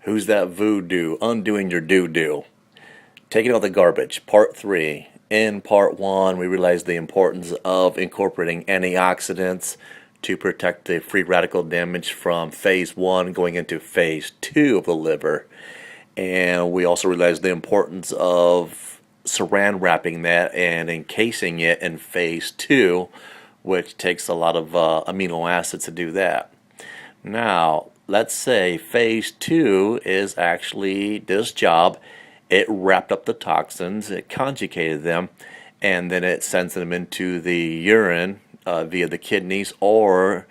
Who's that voodoo? Undoing your doo-doo. Taking out the garbage. Part 3. In Part 1, we realized the importance of incorporating antioxidants to protect the free radical damage from Phase 1 going into Phase 2 of the liver. And we also realized the importance of saran wrapping that and encasing it in Phase 2, which takes a lot of amino acids to do that. Now, let's say Phase 2 is actually this job. It wrapped up the toxins, it conjugated them, and then it sends them into the urine via the kidneys or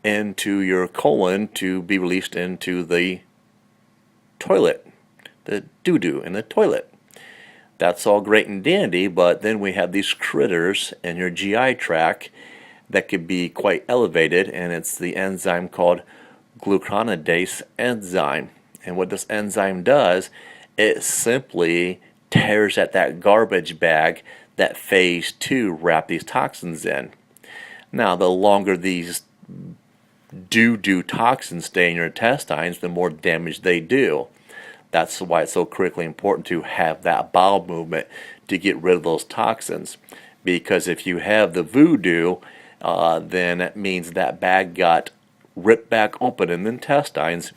into your colon to be released into the toilet, the doo-doo in the toilet. That's all great and dandy, but then we have these critters in your GI tract that could be quite elevated, and it's the enzyme called glucuronidase enzyme. And what this enzyme does, it simply tears at that garbage bag that Phase 2 wrapped these toxins in. Now, the longer these doo-doo toxins stay in your intestines, the more damage they do. That's why it's so critically important to have that bowel movement to get rid of those toxins. Because if you have the voodoo, then it means that bag got ripped back open in the intestines,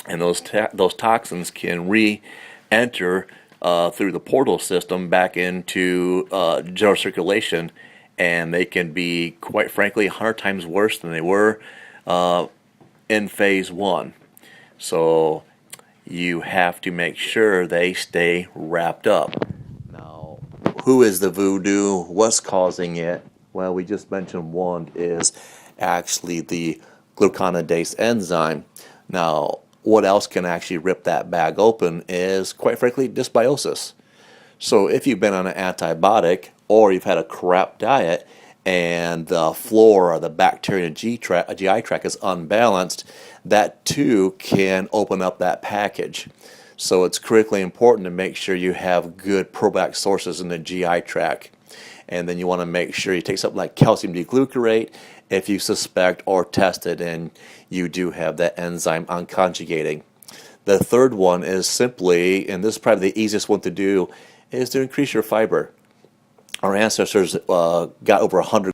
and those toxins can re-enter through the portal system back into general circulation, and they can be, quite frankly, 100 times worse than they were in Phase 1. So you have to make sure they stay wrapped up. Now, who is the voodoo? What's causing it? Well, we just mentioned one is actually the glucuronidase enzyme. Now, what else can actually rip that bag open is, quite frankly, dysbiosis. So if you've been on an antibiotic or you've had a crap diet and the flora, the bacteria in the GI tract is unbalanced, that too can open up that package. So it's critically important to make sure you have good probiotic sources in the GI tract. And then you want to make sure you take something like calcium D-glucarate if you suspect or tested and you do have that enzyme unconjugating. The third one is simply, and this is probably the easiest one to do, is to increase your fiber. Our ancestors got over 100